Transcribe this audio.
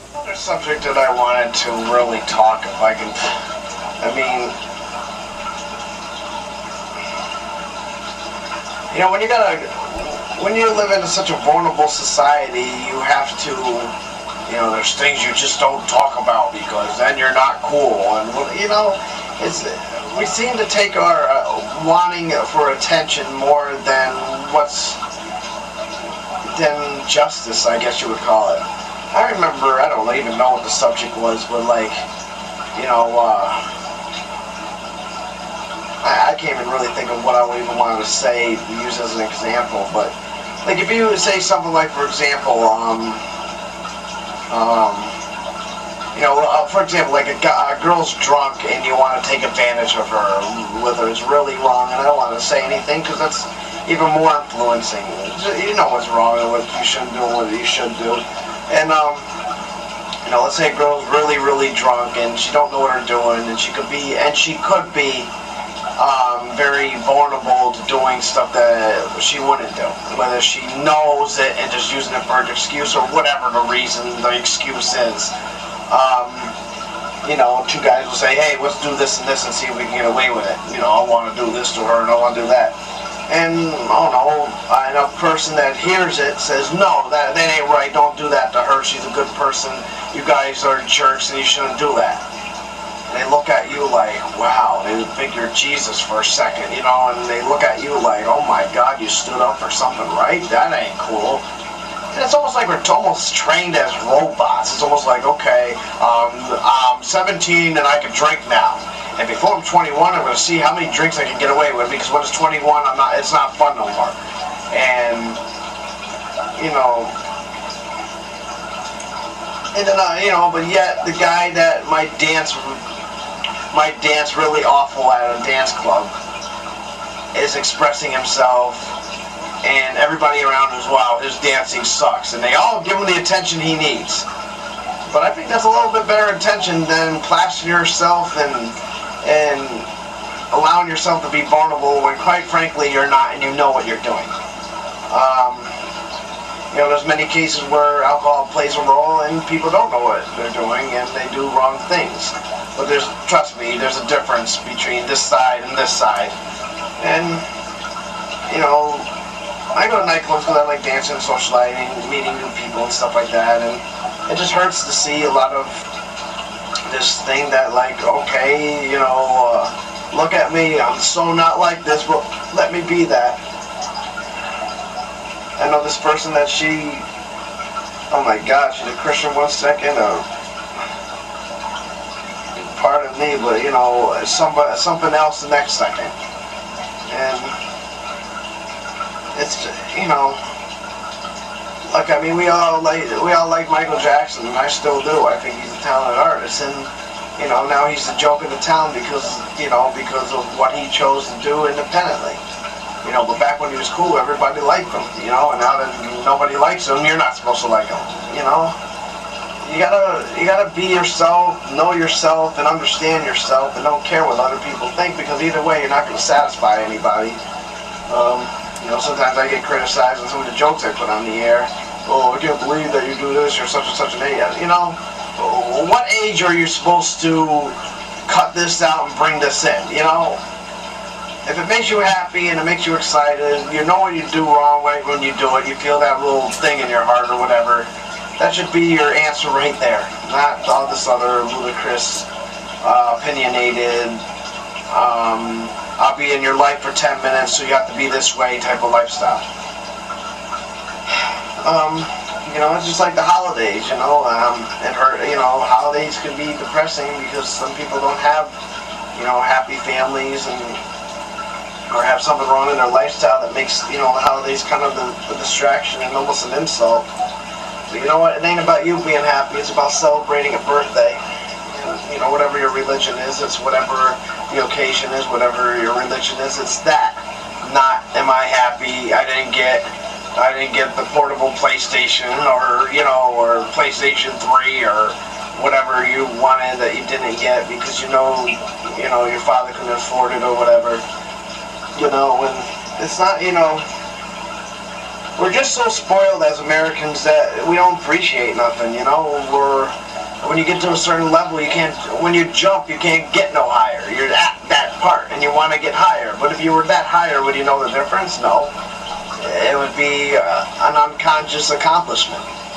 Another subject that I wanted to really talk, if I can, I mean, you know, when you live in such a vulnerable society, you have to, you know, there's things you just don't talk about because then you're not cool, and you know, we seem to take our wanting for attention more than justice, I guess you would call it. I remember, I don't even know what the subject was, but like, you know, I can't even really think of what I would even want to say, use as an example, but like if you say something like, for example, you know, for example, like a girl's drunk and you want to take advantage of her, whether it's really wrong, and I don't want to say anything because that's even more influencing. You know what's wrong and what you shouldn't do and what you should do. And, you know, let's say a girl's really, really drunk and she don't know what her doing, and she could be very vulnerable to doing stuff that she wouldn't do. Whether she knows it and just using it for an excuse or whatever the reason the excuse is. You know, two guys will say, hey, let's do this and this and see if we can get away with it. You know, I want to do this to her and I want to do that. And, I don't know, and a person that hears it says, no, that ain't right, don't do that to her, she's a good person, you guys are in church and you shouldn't do that. And they look at you like, wow, they think you're Jesus for a second, you know, and they look at you like, oh my God, you stood up for something right? That ain't cool. And it's almost like we're almost trained as robots. It's almost like, okay, I'm 17 and I can drink now. And before I'm 21, I'm going to see how many drinks I can get away with, because when it's 21, it's not fun no more. And, you know, you know, but yet the guy that might dance really awful at a dance club is expressing himself, and everybody around is, wow, his dancing sucks, and they all give him the attention he needs. But I think that's a little bit better attention than plastering yourself and allowing yourself to be vulnerable when, quite frankly, you're not, and you know what you're doing. You know, there's many cases where alcohol plays a role and people don't know what they're doing and they do wrong things. But trust me, there's a difference between this side and this side. And, you know, I go to nightclubs because I like dancing, socializing, meeting new people and stuff like that, and it just hurts to see a lot of this thing that, like, okay, you know, look at me, I'm so not like this, but let me be that. I know this person that oh my God, she's a Christian one second, pardon me, but, you know, something else the next second. And it's, you know, like, I mean, we all like Michael Jackson, and I still do. I think he's a talented artist, and, you know, now he's the joke of the town because of what he chose to do independently. You know, but back when he was cool, everybody liked him, you know, and now that nobody likes him, you're not supposed to like him, you know? You gotta be yourself, know yourself, and understand yourself, and don't care what other people think, because either way, you're not going to satisfy anybody. You know, sometimes I get criticized on some of the jokes I put on the air. Oh, I can't believe that you do this, you're such and such an idiot. You know, what age are you supposed to cut this out and bring this in, you know? If it makes you happy and it makes you excited, you know what you do wrong right when you do it, you feel that little thing in your heart or whatever, that should be your answer right there. Not all this other ludicrous, opinionated, I'll be in your life for 10 minutes, so you have to be this way type of lifestyle. You know, it's just like the holidays, you know, you know, holidays can be depressing because some people don't have, you know, happy families or have something wrong in their lifestyle that makes, you know, the holidays kind of the distraction and almost an insult. But you know what? It ain't about you being happy. It's about celebrating a birthday. And, you know, whatever your religion is, it's whatever the occasion is, whatever your religion is, it's that. Not, am I happy? I didn't get the portable PlayStation or, you know, or PlayStation 3 or whatever you wanted that you didn't get because you know your father couldn't afford it or whatever. You know, and it's not, you know, we're just so spoiled as Americans that we don't appreciate nothing, you know. When you get to a certain level, you can't, when you jump, you can't get no higher. You're at that part, and you want to get higher. But if you were that higher, would you know the difference? No. It would be an unconscious accomplishment.